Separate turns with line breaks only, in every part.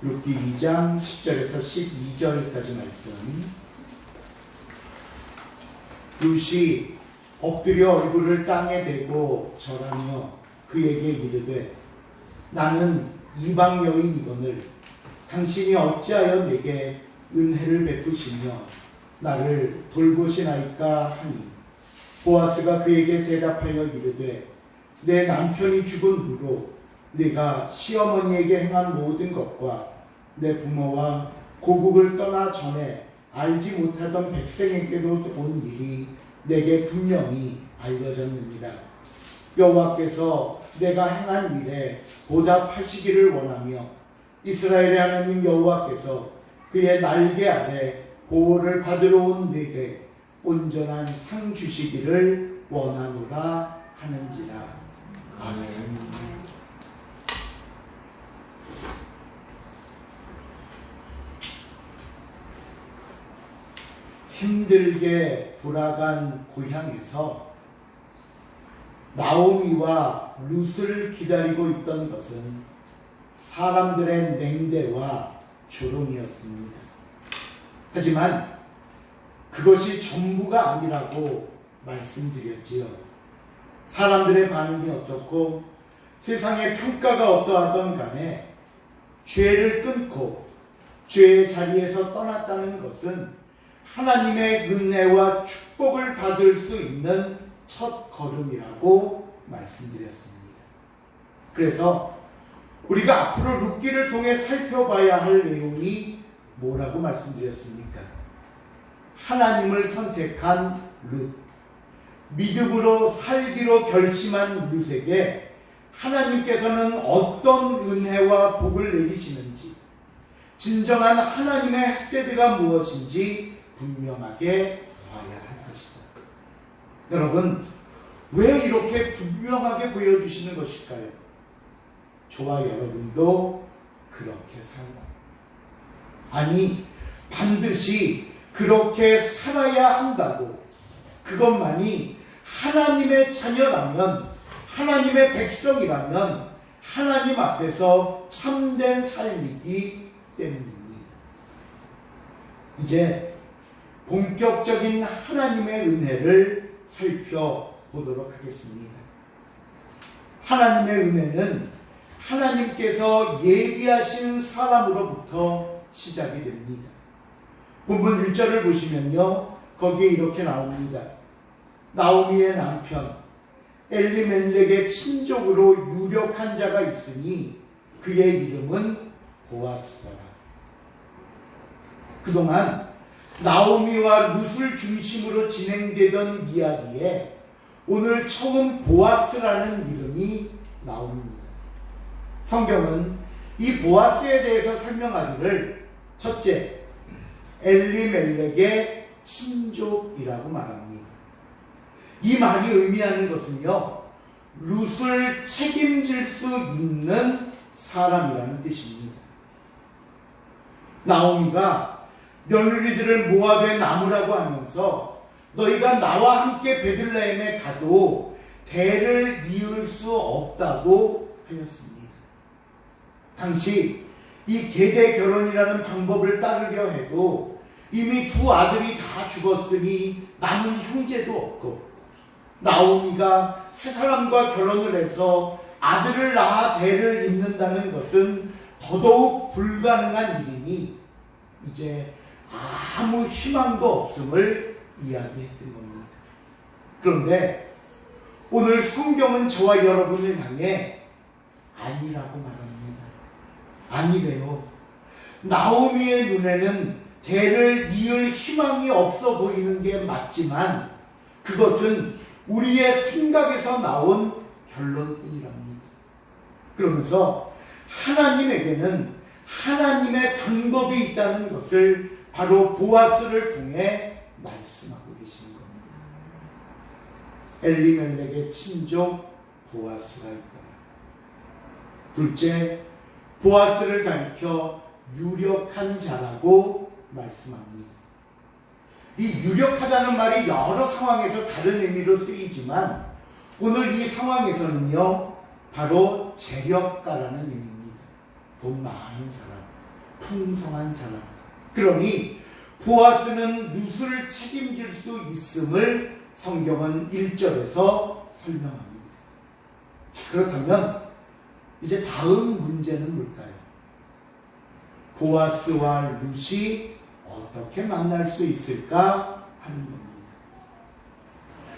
룻기 2장 10절에서 12절까지 말씀. 룻이 엎드려 얼굴을 땅에 대고 절하며 그에게 이르되 나는 이방 여인이거늘 당신이 어찌하여 내게 은혜를 베푸시며 나를 돌보시나이까 하니 보아스가 그에게 대답하여 이르되 내 남편이 죽은 후로 내가 시어머니에게 행한 모든 것과 내 부모와 고국을 떠나 전에 알지 못하던 백성에게로 온 일이 내게 분명히 알려졌느니라. 여호와께서 내가 행한 일에 보답하시기를 원하며 이스라엘의 하나님 여호와께서 그의 날개 아래 보호를 받으러 온 내게 온전한 상 주시기를 원하노라 하는지라. 아멘. 힘들게 돌아간 고향에서 나오미와 룻을 기다리고 있던 것은 사람들의 냉대와 조롱이었습니다. 하지만 그것이 전부가 아니라고 말씀드렸지요. 사람들의 반응이 어떻고 세상의 평가가 어떠하던 간에 죄를 끊고 죄의 자리에서 떠났다는 것은 하나님의 은혜와 축복을 받을 수 있는 첫 걸음이라고 말씀드렸습니다. 그래서 우리가 앞으로 룻기를 통해 살펴봐야 할 내용이 뭐라고 말씀드렸습니까? 하나님을 선택한 룻, 믿음으로 살기로 결심한 룻에게 하나님께서는 어떤 은혜와 복을 내리시는지, 진정한 하나님의 헤세드가 무엇인지 분명하게 봐야 할 것이다. 여러분, 왜 이렇게 분명하게 보여주시는 것일까요? 저와 여러분도 그렇게 살다. 아니, 반드시 그렇게 살아야 한다고, 그것만이 하나님의 자녀라면, 하나님의 백성이라면 하나님 앞에서 참된 삶이기 때문입니다. 이제 본격적인 하나님의 은혜를 살펴보도록 하겠습니다. 하나님의 은혜는 하나님께서 예비하신 사람으로부터 시작이 됩니다. 본문 1절을 보시면요, 거기에 이렇게 나옵니다. 나오미의 남편 엘리멜렉의 친족으로 유력한 자가 있으니 그의 이름은 보아스더라. 그동안 나오미와 룻을 중심으로 진행되던 이야기에 오늘 처음 보아스라는 이름이 나옵니다. 성경은 이 보아스에 대해서 설명하기를 첫째, 엘리멜렉의 친족이라고 말합니다. 이 말이 의미하는 것은요, 룻을 책임질 수 있는 사람이라는 뜻입니다. 나오미가 며느리들을 모압에 남으라고 하면서 너희가 나와 함께 베들레헴에 가도 대를 이을 수 없다고 하였습니다. 당시 이 계대 결혼이라는 방법을 따르려 해도 이미 두 아들이 다 죽었으니 남은 형제도 없고, 나오미가 세 사람과 결혼을 해서 아들을 낳아 대를 잇는다는 것은 더더욱 불가능한 일이니 이제 아무 희망도 없음을 이야기했던 겁니다. 그런데 오늘 성경은 저와 여러분을 향해 아니라고 말합니다. 아니래요. 나오미의 눈에는 대를 이을 희망이 없어 보이는 게 맞지만 그것은 우리의 생각에서 나온 결론뿐이랍니다. 그러면서 하나님에게는 하나님의 방법이 있다는 것을 바로 보아스를 통해 말씀하고 계시는 겁니다. 엘리멜렉의 친족 보아스가 있더라. 둘째, 보아스를 가리켜 유력한 자라고 말씀합니다. 이 유력하다는 말이 여러 상황에서 다른 의미로 쓰이지만 오늘 이 상황에서는요, 바로 재력가라는 의미입니다. 돈 많은 사람, 풍성한 사람. 그러니 보아스는 룻을 책임질 수 있음을 성경은 1절에서 설명합니다. 자, 그렇다면 이제 다음 문제는 뭘까요? 보아스와 룻이 어떻게 만날 수 있을까 하는 겁니다.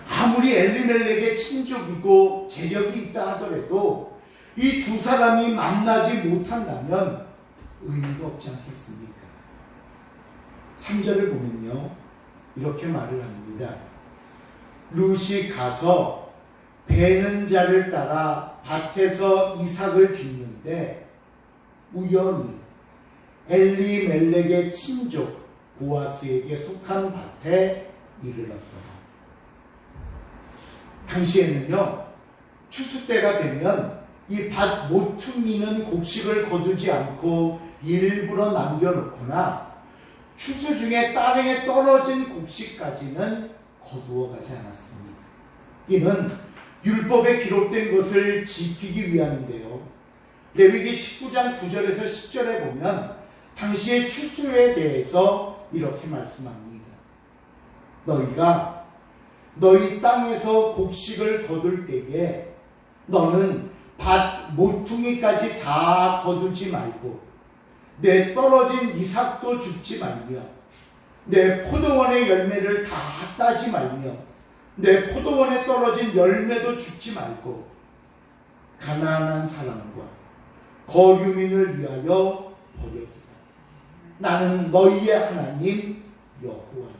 아무리 엘리멜렉의 친족이고 재력이 있다 하더라도 이 두 사람이 만나지 못한다면 의미가 없지 않겠습니까? 3절을 보면요, 이렇게 말을 합니다. 룻이 가서 베는 자를 따라 밭에서 이삭을 줍는데 우연히 엘리멜렉의 친족 보아스에게 속한 밭에 이르렀더라. 당시에는요, 추수 때가 되면 이 밭 모퉁이는 곡식을 거두지 않고 일부러 남겨놓거나 추수 중에 땅에 떨어진 곡식까지는 거두어 가지 않았습니다. 이는 율법에 기록된 것을 지키기 위함인데요. 레위기 19장 9절에서 10절에 보면 당시의 추수에 대해서 이렇게 말씀합니다. 너희가 너희 땅에서 곡식을 거둘 때에 너는 밭 모퉁이까지 다 거두지 말고 내 떨어진 이삭도 줍지 말며 내 포도원의 열매를 다 따지 말며 내 포도원에 떨어진 열매도 줍지 말고 가난한 사람과 거류민을 위하여 버려두라. 나는 너희의 하나님 여호와니라.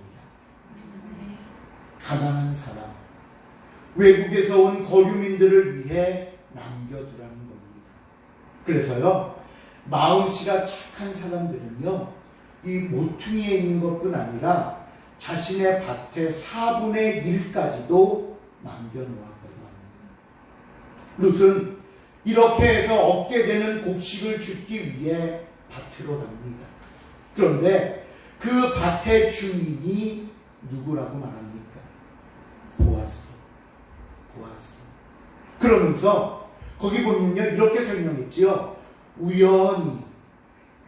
가난한 사람, 외국에서 온 거류민들을 위해 남겨두라는 겁니다. 그래서요, 마음씨가 착한 사람들은요, 이 모퉁이에 있는 것뿐 아니라 자신의 밭의 4분의 1까지도 남겨놓았다고 합니다. 룻은 이렇게 해서 얻게 되는 곡식을 줍기 위해 밭으로 갑니다. 그런데 그 밭의 주인이 누구라고 말합니까? 보아스. 그러면서 거기 보면요, 이렇게 설명했지요. 우연히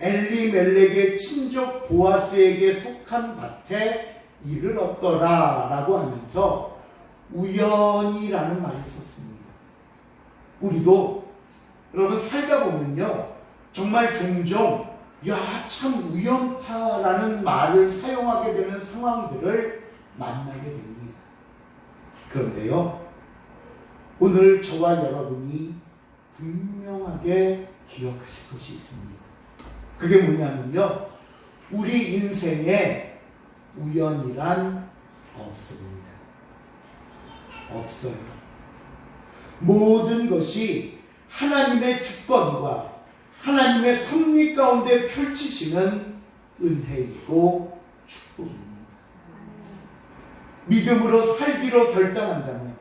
엘리멜렉의 친족 보아스에게 속한 밭에 이르렀더라 라고 하면서 우연히라는 말을 썼습니다. 우리도 여러분 살다 보면요, 정말 종종 참 우연타라는 말을 사용하게 되는 상황들을 만나게 됩니다. 그런데요, 오늘 저와 여러분이 분명하게 기억하실 것이 있습니다. 그게 뭐냐면요, 우리 인생에 우연이란 없습니다. 없어요. 모든 것이 하나님의 주권과 하나님의 섭리 가운데 펼치시는 은혜이고 축복입니다. 믿음으로 살기로 결단한다면,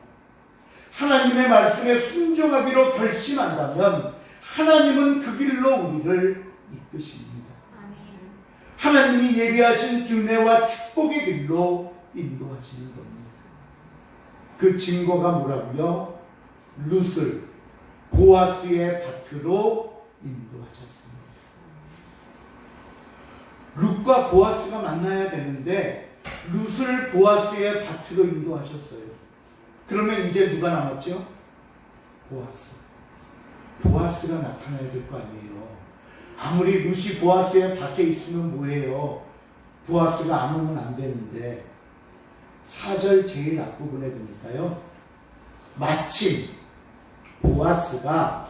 하나님의 말씀에 순종하기로 결심한다면 하나님은 그 길로 우리를 이끄십니다. 하나님이 예비하신 은혜와 축복의 길로 인도하시는 겁니다. 그 증거가 뭐라고요? 룻을 보아스의 밭으로 인도하셨습니다. 룻과 보아스가 만나야 되는데 룻을 보아스의 밭으로 인도하셨어요. 그러면 이제 누가 남았죠? 보아스가 나타나야 될 거 아니에요. 아무리 룻이 보아스의 밭에 있으면 뭐해요? 보아스가 안 오면 안 되는데 4절 제일 앞부분에 보니까요, 마침 보아스가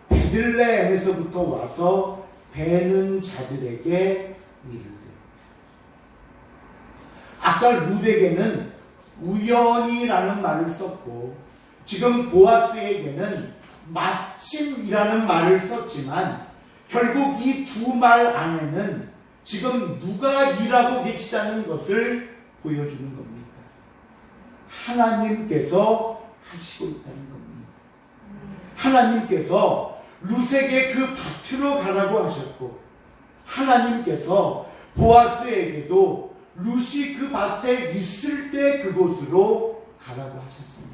베들레헴에서부터 와서 베는 자들에게 이르되, 아까 룻에게는 우연이라는 말을 썼고 지금 보아스에게는 마침이라는 말을 썼지만 결국 이 두 말 안에는 지금 누가 일하고 계시다는 것을 보여주는 겁니다. 하나님께서 하시고 있다는 겁니다. 하나님께서 룻에게 그 밭으로 가라고 하셨고 하나님께서 보아스에게도 룻이 그 밭에 있을 때 그곳으로 가라고 하셨습니다.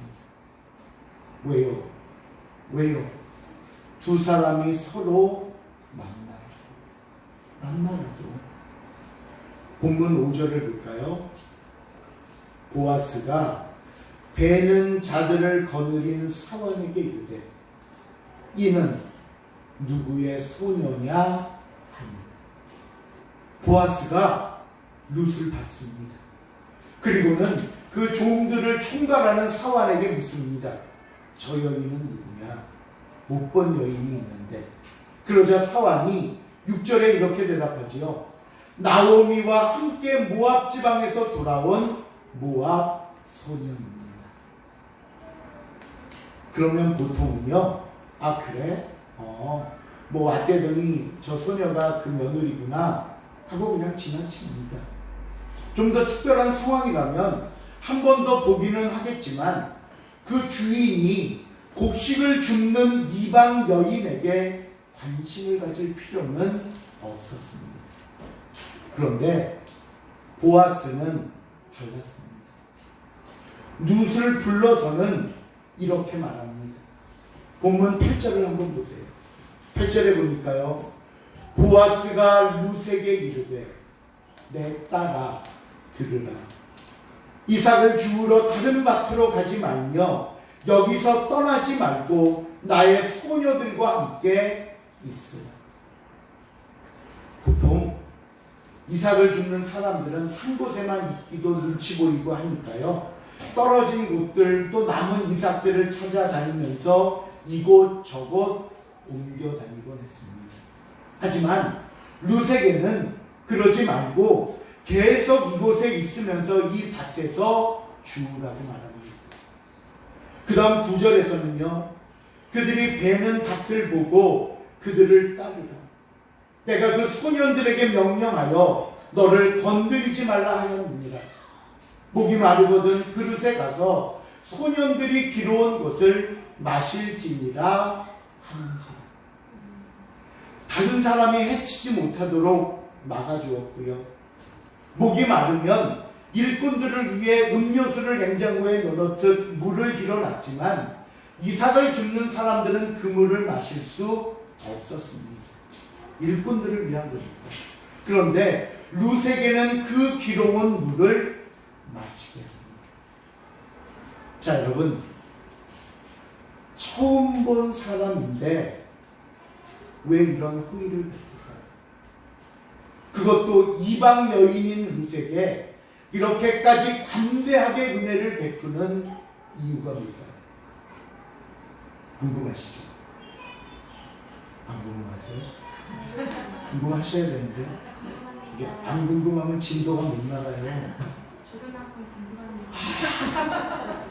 왜요? 두 사람이 서로 만나야 본문 5절을 볼까요? 보아스가 배는 자들을 거느린 사원에게 이르되 이는 누구의 소녀냐 하니 보아스가 룻을 받습니다. 그리고는 그 종들을 총괄하는 사환에게 묻습니다. 저 여인은 누구냐? 못 본 여인이 있는데. 그러자 사환이 6절에 이렇게 대답하지요. 나오미와 함께 모압 지방에서 돌아온 모압 소녀입니다. 그러면 보통은요, 아 그래? 뭐 왔대더니 저 소녀가 그 며느리구나 하고 그냥 지나칩니다. 좀 더 특별한 상황이라면 한 번 더 보기는 하겠지만 그 주인이 곡식을 줍는 이방 여인에게 관심을 가질 필요는 없었습니다. 그런데 보아스는 달랐습니다. 룻을 불러서는 이렇게 말합니다. 본문 8절을 한번 보세요. 8절에 보니까요. 보아스가 룻에게 이르되 내 딸아 들으라. 이삭을 주우러 다른 밭으로 가지 말며 여기서 떠나지 말고 나의 소녀들과 함께 있으라. 보통 이삭을 줍는 사람들은 한 곳에만 있기도 눈치 보이고 하니까요. 떨어진 곳들 또 남은 이삭들을 찾아다니면서 이곳 저곳 옮겨 다니곤 했습니다. 하지만 룻에게는 그러지 말고 계속 이곳에 있으면서 이 밭에서 주우라고 말합니다. 그 다음 9절에서는요. 그들이 베는 밭을 보고 그들을 따르라. 내가 그 소년들에게 명령하여 너를 건드리지 말라 하였느니라. 목이 마르거든 그릇에 가서 소년들이 기러온 것을 마실지니라 하는지라. 다른 사람이 해치지 못하도록 막아주었고요. 목이 마르면 일꾼들을 위해 음료수를 냉장고에 넣어놓듯 물을 빌어놨지만 이삭을 줍는 사람들은 그 물을 마실 수 없었습니다. 일꾼들을 위한 거니까. 그런데 룻에게는 그 기러운 물을 마시게 합니다. 자, 여러분, 처음 본 사람인데 왜 이런 호의를 베풀까요? 그것도 이방 여인인 룻에게 이렇게까지 관대하게 은혜를 베푸는 이유가 뭘까요? 궁금하시죠? 안 궁금하세요? 궁금하셔야 되는데 이게 안 궁금하면 진도가 못 나가요.
죽을 만큼 궁금합니다.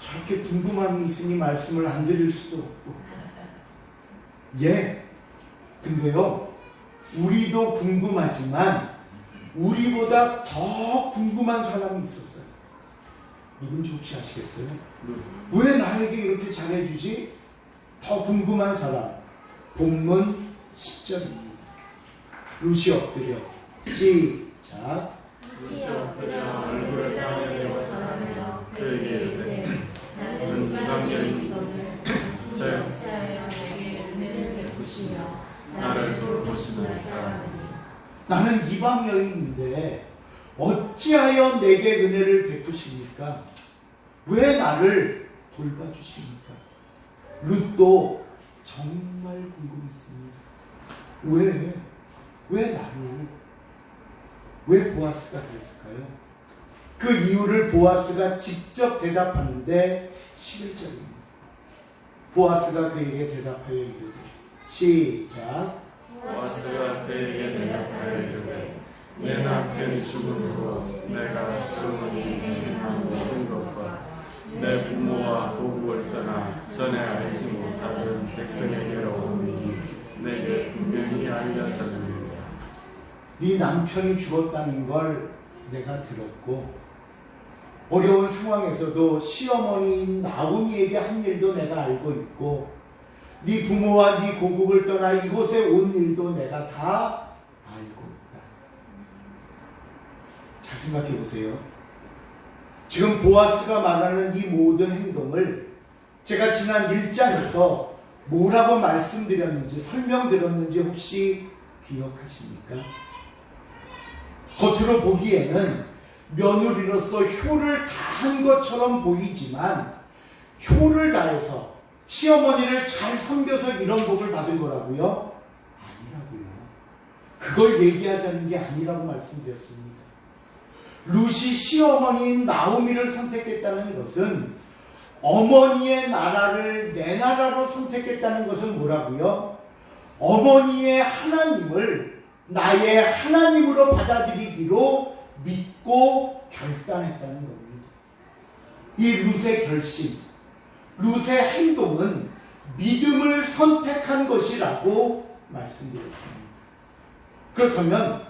저렇게 궁금함이 있으니 말씀을 안 드릴 수도 없고. 예. 근데요, 우리도 궁금하지만 우리보다 더 궁금한 사람이 있었어요. 누군지 혹시 아시겠어요? 왜 나에게 이렇게 잘해주지? 더 궁금한 사람. 본문 10절입니다. 룻이 엎드려. 시작.
룻이 엎드려 얼굴을 땅에 대고 절하며 그에게 이르되 나는 이방 여인이거늘 당신이 어찌하여 내게 은혜를 베푸시며 나를 돌보시나이까 하니
나는 이방 여인인데 어찌하여 내게 은혜를 베푸십니까? 왜 나를 돌봐주십니까? 룻도 정말 궁금했습니다. 왜 나를? 왜 보아스가 그랬을까요? 그 이유를 보아스가 직접 대답하는데 11절입니다. 보아스가 그에게 대답하여 이르되 시작.
보아스가 그에게 대답하여 이르되 내 남편이 죽음으로 내가 주머니에 행한 모든 것과 내 부모와 고국을 떠나 전에 알지 못하던 백성에게로 오니 내게 분명히 알려졌느니라.
네 남편이 죽었다는 걸 내가 들었고 어려운 상황에서도 시어머니인 나오미에게 한 일도 내가 알고 있고 네 부모와 네 고국을 떠나 이곳에 온 일도 내가 다 알고 있다. 잘 생각해 보세요. 지금 보아스가 말하는 이 모든 행동을 제가 지난 1장에서 뭐라고 말씀드렸는지 설명드렸는지 혹시 기억하십니까? 겉으로 보기에는 며느리로서 효를 다한 것처럼 보이지만 효를 다해서 시어머니를 잘 섬겨서 이런 복을 받은 거라고요? 아니라고요. 그걸 얘기하자는 게 아니라고 말씀드렸습니다. 룻이 시어머니인 나오미를 선택했다는 것은 어머니의 나라를 내 나라로 선택했다는 것은 뭐라고요? 어머니의 하나님을 나의 하나님으로 받아들이기로 믿고 결단했다는 겁니다. 이 룻의 결심, 룻의 행동은 믿음을 선택한 것이라고 말씀드렸습니다. 그렇다면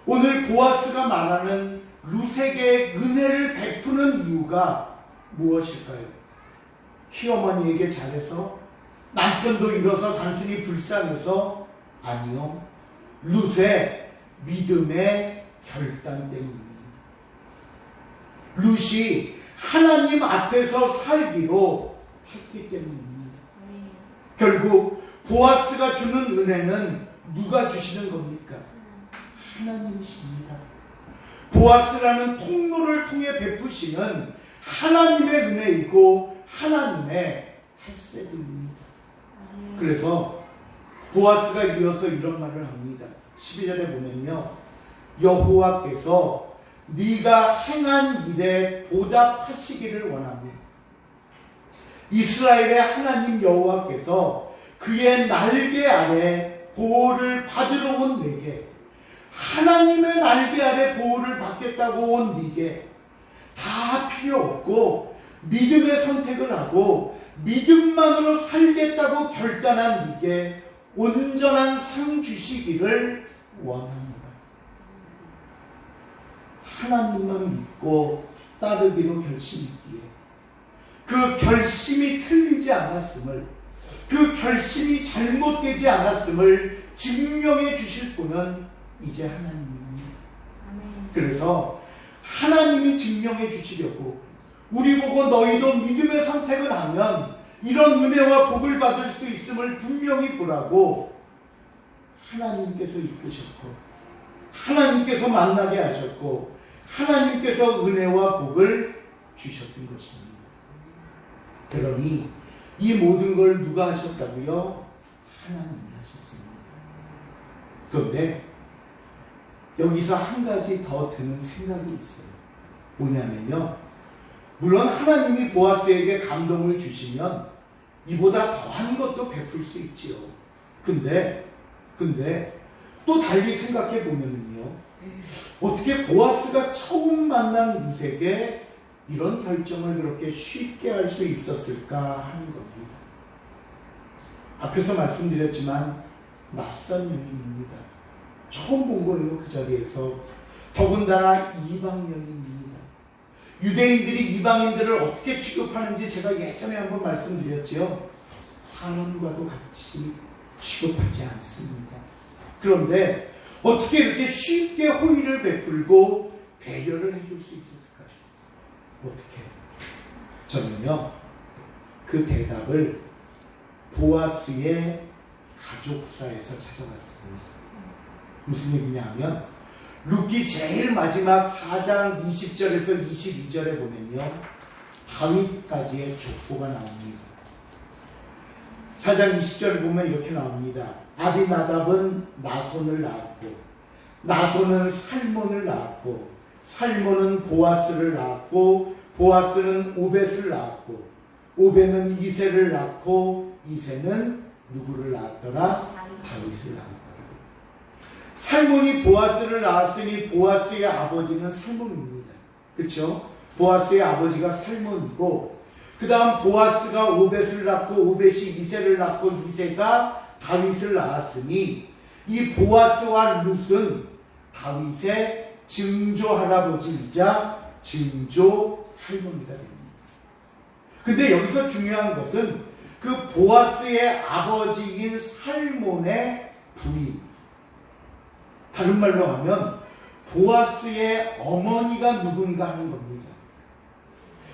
오늘 보아스가 말하는 룻에게 은혜를 베푸는 이유가 무엇일까요? 시어머니에게 잘해서? 남편도 잃어서 단순히 불쌍해서? 아니요. 룻의 믿음의 결단 때문입니다. 룻이 하나님 앞에서 살기로 했기 때문입니다. 결국 보아스가 주는 은혜는 누가 주시는 겁니까? 하나님이십니다. 보아스라는 통로를 통해 베푸시는 하나님의 은혜이고 하나님의 햇색입니다. 그래서 보아스가 이어서 이런 말을 합니다. 12절에 보면요, 여호와께서 네가 행한 일에 보답하시기를 원하며 이스라엘의 하나님 여호와께서 그의 날개 아래 보호를 받으러 온 내게, 하나님의 날개 아래 보호를 받겠다고 온 네게 다 필요 없고 믿음의 선택을 하고 믿음만으로 살겠다고 결단한 네게 온전한 상 주시기를 원합니다. 하나님만 믿고 따르기로 결심했기에 그 결심이 틀리지 않았음을, 그 결심이 잘못되지 않았음을 증명해 주실 분은 이제 하나님입니다. 그래서 하나님이 증명해 주시려고 우리 보고 너희도 믿음의 선택을 하면 이런 은혜와 복을 받을 수 있음을 분명히 보라고 하나님께서 이끄셨고 하나님께서 만나게 하셨고 하나님께서 은혜와 복을 주셨던 것입니다. 그러니 이 모든 걸 누가 하셨다고요? 하나님이 하셨습니다. 그런데 여기서 한 가지 더 드는 생각이 있어요. 뭐냐면요, 물론 하나님이 보아스에게 감동을 주시면 이보다 더한 것도 베풀 수 있지요. 근데 또 달리 생각해 보면은요, 어떻게 보아스가 처음 만난 룻에게 이런 결정을 그렇게 쉽게 할 수 있었을까 하는 겁니다. 앞에서 말씀드렸지만 낯선 여인입니다. 처음 본 거예요. 그 자리에서. 더군다나 이방 여인입니다. 유대인들이 이방인들을 어떻게 취급하는지 제가 예전에 한번 말씀드렸죠. 사람과도 같이 취급하지 않습니다. 그런데 어떻게 이렇게 쉽게 호의를 베풀고 배려를 해줄 수 있었을까요? 어떻게? 저는요, 그 대답을 보아스의 가족사에서 찾아봤습니다. 무슨 얘기냐면 룻기 제일 마지막 4장 20절에서 22절에 보면요, 다윗까지의 족보가 나옵니다. 4장 20절을 보면 이렇게 나옵니다. 아비나답은 나손을 낳았고 나손은 살몬을 낳았고 살몬은 보아스를 낳았고 보아스는 오벳을 낳았고 오벳은 이새를 낳고 이새는 누구를 낳았더라? 다윗을 낳았더라. 살몬이 보아스를 낳았으니 보아스의 아버지는 살몬입니다. 그렇죠? 보아스의 아버지가 살몬이고 그 다음 보아스가 오벳을 낳고 오벳이 이새를 낳고 이새가 다윗을 낳았으니 이 보아스와 룻은 다윗의 증조 할아버지이자 증조 할머니가 됩니다. 근데 여기서 중요한 것은 그 보아스의 아버지인 살몬의 부인, 다른 말로 하면 보아스의 어머니가 누군가 하는 겁니다.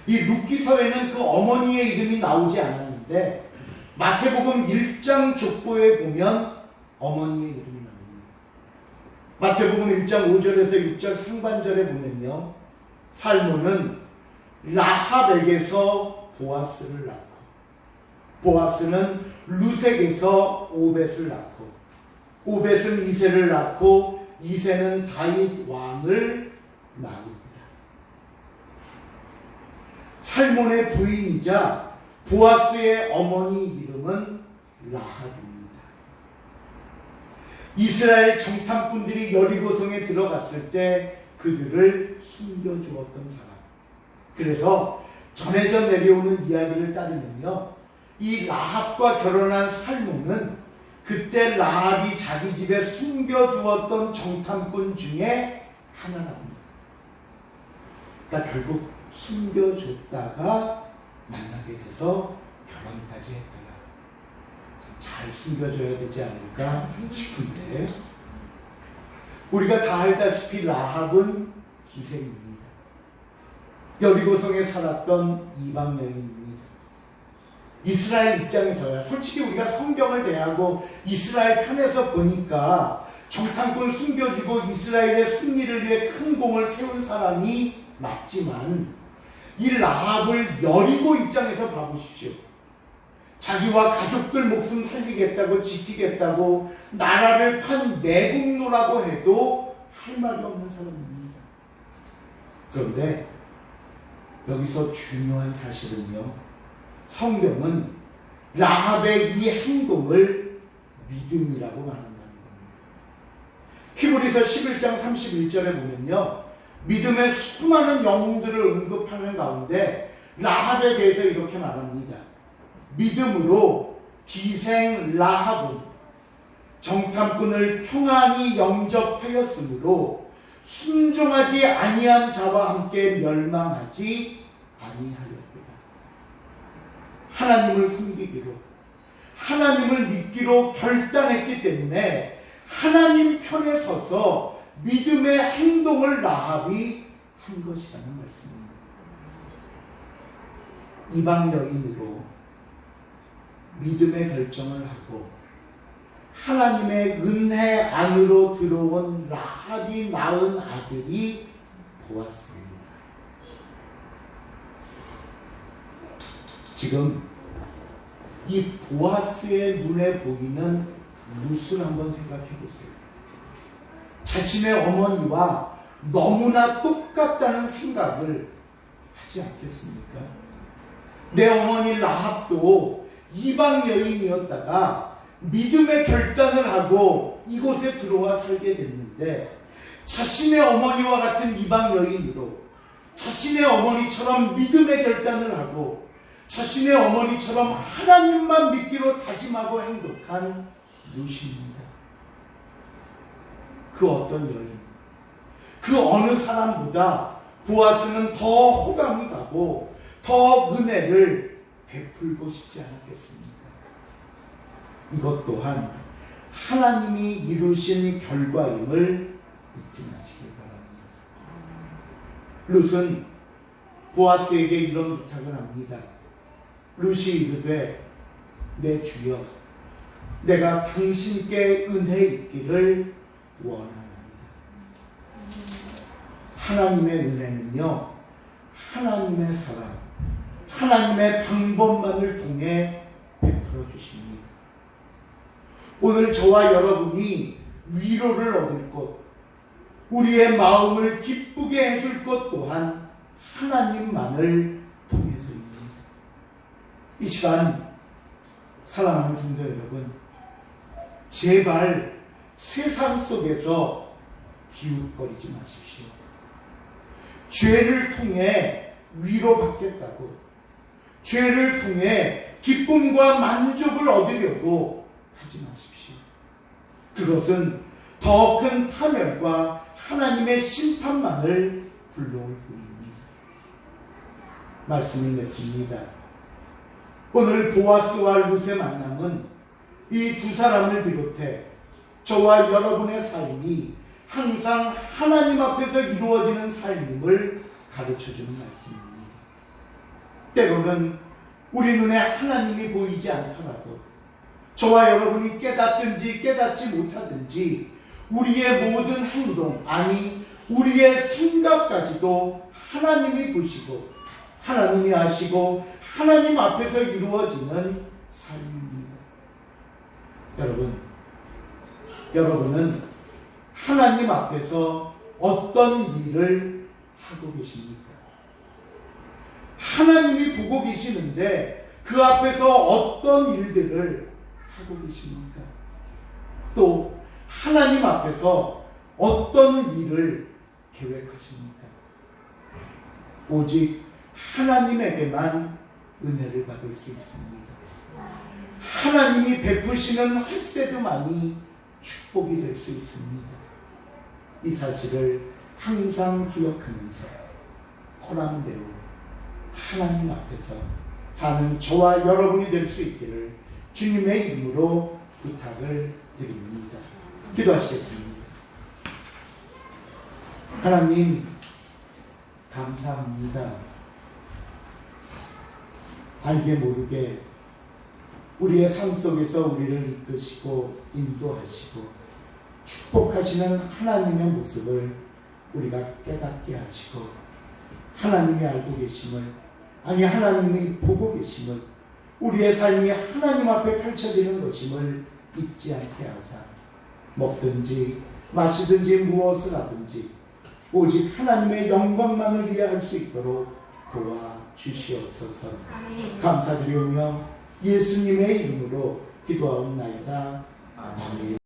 이 룻기서에는 그 어머니의 이름이 나오지 않았는데 마태복음 1장 족보에 보면 어머니의 이름이 나옵니다. 마태복음 1장 5절에서 6절 상반절에 보면요, 살몬은 라합에게서 보아스를 낳고, 보아스는 루색에서 오벳을 낳고, 오벳은 이새를 낳고, 이새는 다윗 왕을 낳습니다. 살몬의 부인이자 보아스의 어머니 이름은 라합입니다. 이스라엘 정탐꾼들이 여리고성에 들어갔을 때 그들을 숨겨주었던 사람. 그래서 전해져 내려오는 이야기를 따르면요, 이 라합과 결혼한 살몬은 그때 라합이 자기 집에 숨겨주었던 정탐꾼 중에 하나랍니다. 그러니까 결국 숨겨줬다가 만나게 돼서 결혼까지 했다가 잘 숨겨줘야 되지 않을까 싶은데, 우리가 다 알다시피 라합은 기생입니다. 여리고성에 살았던 이방 여인입니다. 이스라엘 입장에서야 솔직히 우리가 성경을 대하고 이스라엘 편에서 보니까 정탐꾼 숨겨주고 이스라엘의 승리를 위해 큰 공을 세운 사람이 맞지만, 이 라합을 여리고 입장에서 봐보십시오. 자기와 가족들 목숨 살리겠다고, 지키겠다고 나라를 판 내국노라고 해도 할 말이 없는 사람입니다. 그런데 여기서 중요한 사실은요, 성경은 라합의 이 행동을 믿음이라고 말한다는 겁니다. 히브리서 11장 31절에 보면요, 믿음의 수많은 영웅들을 언급하는 가운데 라합에 대해서 이렇게 말합니다. 믿음으로 기생 라합은 정탐꾼을 평안히 영접하였으므로 순종하지 아니한 자와 함께 멸망하지 아니하였도다. 하나님을 섬기기로, 하나님을 믿기로 결단했기 때문에 하나님 편에 서서 믿음의 행동을 라합이 한 것이라는 말씀입니다. 이방 여인으로 믿음의 결정을 하고 하나님의 은혜 안으로 들어온 라합이 낳은 아들이 보았습니다. 지금 이 보아스의 눈에 보이는 룻을 한번 생각해 보세요. 자신의 어머니와 너무나 똑같다는 생각을 하지 않겠습니까? 내 어머니 라합도 이방 여인이었다가 믿음의 결단을 하고 이곳에 들어와 살게 됐는데, 자신의 어머니와 같은 이방 여인으로 자신의 어머니처럼 믿음의 결단을 하고 자신의 어머니처럼 하나님만 믿기로 다짐하고 행복한 룻입니다. 그 어떤 여인, 그 어느 사람보다 보아스는 더 호감이 가고 더 은혜를 베풀고 싶지 않았겠습니까? 이것 또한 하나님이 이루신 결과임을 잊지 마시기 바랍니다. 룻은 보아스에게 이런 부탁을 합니다. 룻이 이르되, 내 주여, 내가 당신께 은혜 있기를 원하나이다. 하나님의 은혜는요, 하나님의 사랑, 하나님의 방법만을 통해 베풀어 주십니다. 오늘 저와 여러분이 위로를 얻을 것, 우리의 마음을 기쁘게 해줄 것 또한 하나님만을 통해서입니다. 이 시간 사랑하는 성도 여러분, 제발 세상 속에서 기웃거리지 마십시오. 죄를 통해 위로받겠다고, 죄를 통해 기쁨과 만족을 얻으려고 하지 마십시오. 그것은 더 큰 파멸과 하나님의 심판만을 불러올 뿐입니다. 말씀을 맺습니다. 오늘 보아스와 룻의 만남은 이 두 사람을 비롯해 저와 여러분의 삶이 항상 하나님 앞에서 이루어지는 삶임을 가르쳐주는 말씀입니다. 때로는 우리 눈에 하나님이 보이지 않더라도 저와 여러분이 깨닫든지 깨닫지 못하든지 우리의 모든 행동, 아니 우리의 생각까지도 하나님이 보시고 하나님이 하시고 하나님 앞에서 이루어지는 삶입니다. 여러분은 하나님 앞에서 어떤 일을 하고 계십니까? 하나님이 보고 계시는데 그 앞에서 어떤 일들을 하고 계십니까? 또 하나님 앞에서 어떤 일을 계획하십니까? 오직 하나님에게만 은혜를 받을 수 있습니다. 하나님이 베푸시는 핫세드만이 축복이 될 수 있습니다. 이 사실을 항상 기억하면서 코람대로 하나님 앞에서 사는 저와 여러분이 될 수 있기를 주님의 이름으로 부탁을 드립니다. 기도하시겠습니다. 하나님 감사합니다. 알게 모르게 우리의 삶 속에서 우리를 이끄시고 인도하시고 축복하시는 하나님의 모습을 우리가 깨닫게 하시고 하나님이 알고 계심을, 아니 하나님이 보고 계심을, 우리의 삶이 하나님 앞에 펼쳐지는 것임을 잊지 않게 하사 먹든지 마시든지 무엇을 하든지 오직 하나님의 영광만을 위해 할 수 있도록 도와주시옵소서. 감사드리오며 예수님의 이름으로 기도하옵나이다. 아멘.